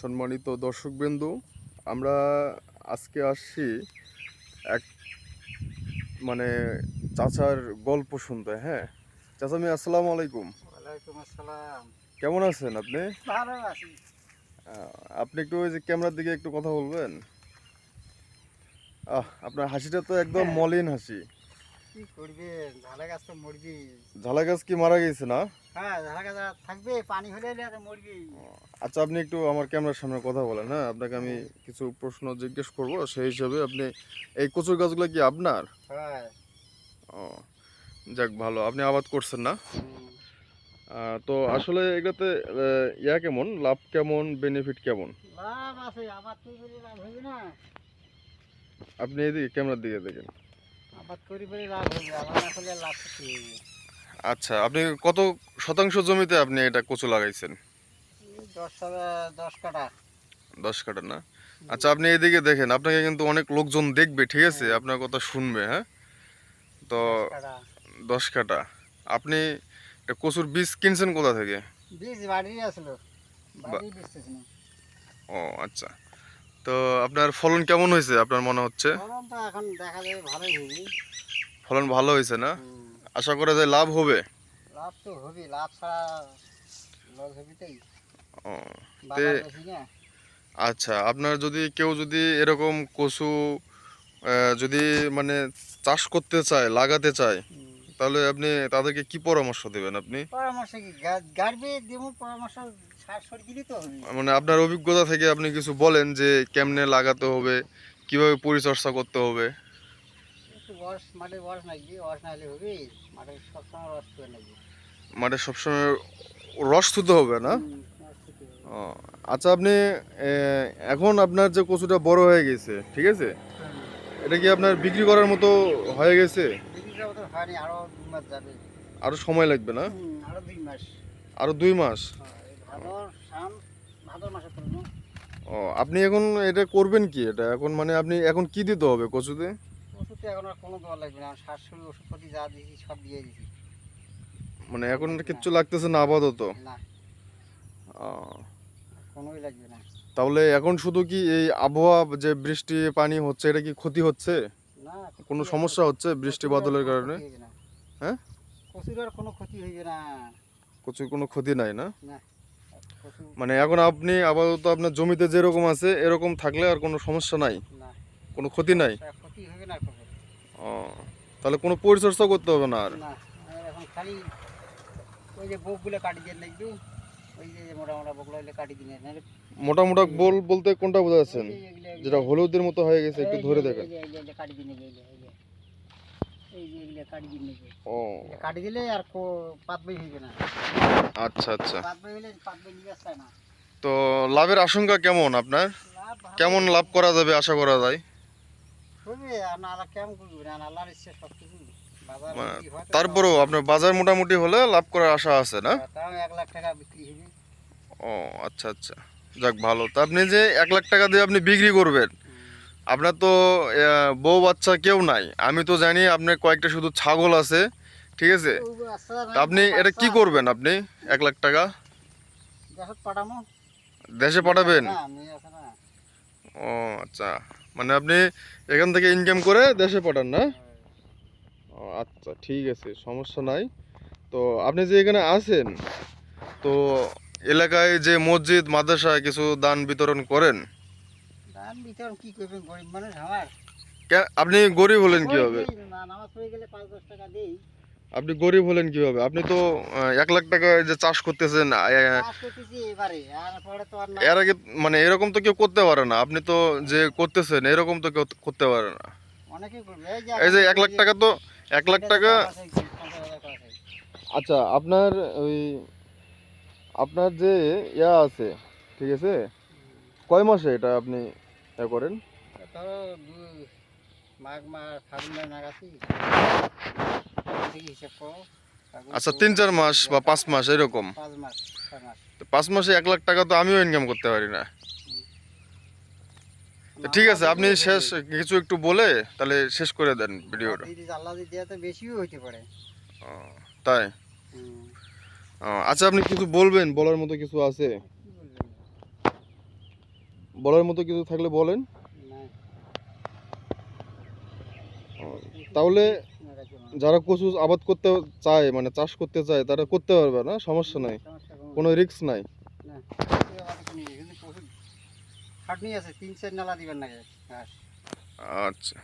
সম্মানিত দর্শকবৃন্দু, আমরা আজকে আসছি এক মানে চাচার গল্প শুনতে। হ্যাঁ চাচা, আমি আসসালামু আলাইকুম। ওয়ালাইকুম আসসালাম। কেমন আছেন আপনি? ভালো আছি। আপনি একটু ওই যে ক্যামেরার দিকে একটু কথা বলবেন। আপনার হাসিটা তো একদম হ্যাঁ, মলিন হাসি। কি করবেন, ঝালা গাছ তো মরবি। ঝালা গাছ কি মারা গেছে না? হ্যাঁ, ঝালা গাছ আর থাকবে, পানি হলে আর মরবি। আচ্ছা, আপনি একটু আমার ক্যামেরার সামনে কথা বলেন। হ্যাঁ, আপনাকে আমি কিছু প্রশ্ন জিজ্ঞেস করব, সেই হিসাবে আপনি এই কচুর গাছগুলো কি আপনার? হ্যাঁ। ও, যাক ভালো, আপনি আবাদ করছেন না? হুম। তো আসলে এটাতে কেমন লাভ, কেমন বেনিফিট কেমন? লাভ আছে, আবাদ করি বলে লাভ হবে না। আপনি এদিকে ক্যামেরার দিকে দেখেন। আবাদ করি বলে লাভ হবে, আবাদ না করলে লাভ কি হবে? আচ্ছা, আপনি কত শতাংশ জমিতে আপনি এটা কচু লাগাইছেন? এই 10 কাঠা। 10 কাঠা না? হুম। আচ্ছা, আপনি এদিকে দেখেন, আপনাকে কিন্তু অনেক লোকজন দেখবে, ঠিক আছে, হ্যাঁ, আপনার কথা শুনবে। হ্যাঁ, তো 10 কাঠা। 10 কাঠা আপনি এটা কচুর বীজ কিনছেন কোথা থেকে? বীজ বাড়ি আসলো, বা- বাড়ি বেচতেছি না। ও আচ্ছা, তো আপনার ফলন কেমন হয়েছে আপনার মনে হচ্ছে? ফলন তো এখন দেখা যাবে ভালোই হবে। ফলন ভালো হয়েছে না? হুম। আশা করা যায় লাভ হবে। লাভ তো হবে, লাভ ছাড়া লস হবে তাই। ও, তে বাজার বেশি না। আচ্ছা, আপনার যদি কেউ যদি এরকম কচু যদি মানে চাষ করতে চায়, লাগাতে চায়, হুম। তাহলে আপনি তাদেরকে কি পরামর্শ দেবেন আপনি? পরামর্শ কি, গাড়বে দেবো পরামর্শ, সার সর দিলে তো হবে। মানে আপনার অভিজ্ঞতা থেকে আপনি কিছু বলেন যে কেমনে লাগাতে হবে, কিভাবে পরিচর্যা করতে হবে। একটু ওয়াশ, মাঠে ওয়াশ লাগবে, ওয়াশ না হলে হবে? মাঠে সবসময় ওয়াশ করে লাগবে। মানে সবসময় রস তুলতে হবে না? ওয়াশ করতে হবে। ও, আচ্ছা, আপনি এখন আপনার যে কচুটা বড় হয়ে গেছে, ঠিক আছে, হুম। এটা কি আপনার বিক্রি করার মতো হয়ে গেছে? বিক্রিটা তো হয়নি, আরো 2 মাস যাবে। আরো সময় লাগবে না? আরো 2 মাস। আরো 2 মাস? হ্যাঁ, এই ভাদর শান, ভাদর মাসে করবো। ও, আপনি এখন এটা করবেন কি, এটা এখন মানে আপনি এখন কি দিতে হবে কচুতে? ওষুধ তো এখন আর কোনো দেওয়া লাগবে না, সার সুর ওষুধপাতি যা দিয়েছি সব দিয়ে দিয়েছি। মানে আর এখন লাগবে না। কিচ্ছু লাগতেছে না আপাতত? না, আহ, কোনোই লাগবে না। তাহলে এখন শুধু কি এই আবহাওয়া, যে বৃষ্টি পানি হচ্ছে, এটা কি ক্ষতি হচ্ছে? না, কোনো ক্ষতি আর সমস্যা হচ্ছে বৃষ্টি কচুর আর বাদলের কোনো কারণে? ক্ষতি হবে না। হ্যাঁ, কচুর আর কোনো ক্ষতি হইবে না। কচুর কোনো ক্ষতি নাই না? না, কচু। মানে এখন আপনি আপাতত আপনার জমিতে যেরকম আছে এরকম থাকলে আর কোনো সমস্যা নাই, না, কোনো কোনো ক্ষতি নাই? সমস্যা ক্ষতি হবে না কচুর। ও, তাহলে কোনো পরিচর্যা করতে হবে না আর? না, আর এখন খালি ওই যে বকগুলো কাটি দিয়ে লাগবে। ওই যে মোটা মোটা বকগুলো হইলে কাটি দিনে নাহলে। মোটা মোটা এই বল বলতে কোনটা ওই বোঝাচ্ছেন? যে এগুলো যেটা হলুদের মতো হয়ে গেছে, একটু এই যে ধরে এই যে দেখেন। এই যে এই যে কাটি দিনে এই যে এই যে এগুলো কাটি দিনে ও, কাটি দিলে আর পাত বই হইবে না। আচ্ছা আচ্ছা। পাত বই হইলে পাত বই নিয়ে আসছে না। তো লাভের আশঙ্কা কেমন আপনার? লাভ ভালো কেমন লাভ করা যাবে আশা করা যায়? হবে, আর না আল্লাহ কেমন করবে না, আল্লাহর ইচ্ছে সব কিছু। বাজার মানে যদি হয় তো তারপরেও আপনার বাজার মোটামুটি হলে লাভ করার আশা আছে না? তাও 1 লাখ টাকা বিক্রি হবে। ও আচ্ছা আচ্ছা, যাক ভালো। তা আপনি যে 1 লাখ টাকা দিয়ে আপনি বিক্রি করবেন, আপনার তো বউ বাচ্চা কেউ নাই, আমি তো জানি আপনার কয়েকটা শুধু ছাগল আছে, ঠিক আছে। আচ্ছা তা নাই, আপনি এটা কি করবেন আপনি 1 লাখ টাকা? দেশত পাঠামো। দেশে পাঠাবেন? না, মেয়ে আছে না। ও আচ্ছা, মানে আপনি এখান থেকে ইনকাম করে দেশে পাঠান না? ও আচ্ছা, ঠিক আছে, সমস্যা নাই। তো আপনি যে এখানে আছেন, তো এলাকায় যে মসজিদ মাদ্রাসায় কিছু দান বিতরণ করেন? দান বিতরণ কি করবেন, গরিব মানুষ আমার। আপনি গরিব হলেন ওই কিভাবে? দেই না, নামাজ পড়ে গেলে 5-10 টাকা দেই। আপনি গরিব হলেন কিভাবে? আপনি তো 1 লাখ টাকা যে চাষ করতেছেন, চাষ করতেছি এবারে, আর পরে তো আর না। এর আগে মানে এরকম তো কেউ করতে পারে না। আপনি তো যে করতেছেন এরকম তো কেউ করতে পারে না। অনেকেই করবে, এই যে এই এখন যে এক দেখবেন লাখ যে টাকা তো 1 লাখ টাকা। 60,000 আছে, 50,000 আছে। আচ্ছা, আপনার ওই আপনার যে আছে, ঠিক আছে, কয় মাসে এটা আপনি করেন? ধরো মাঘ মাস, ফাগুন মাস নাগাছি থেকে হিসাব করো। ফাগুন, আচ্ছা, চৈত, 3-4 মাস বা বৈশাখ, 5 মাস এরকম? 5 মাস, 6 মাস। তো 5 মাসে 1 লাখ টাকা তো আমিও ইনকাম করতে পারি না। তো ঠিক আল্লাহ আছে, দিলে আপনি শেষ হবে। কিছু একটু বলে তাহলে শেষ করে দেন ভিডিওটা। আল্লাহ যদি দেয় তো বেশিও হইতে পারে। ও, তাই? হুম। ও, আচ্ছা, আপনি কিছু বলবেন, বলার মতো কিছু আছে? কি বলবেন? বলার মতো কিছু থাকলে বলেন। না, তাহলে না রাখি আমার। যারা কচু আবাদ করতে চায় মানে চাষ করতে চায় তারা করতে পারবে না, সমস্যা নাই, সমস্যা কোনো রিস্ক নাই। না, এই আবার কিছু নেই, কিন্তু প্রচুর খাটনি আছে, 3-4 নালা দিবেন নাকি ঘাস। আচ্ছা।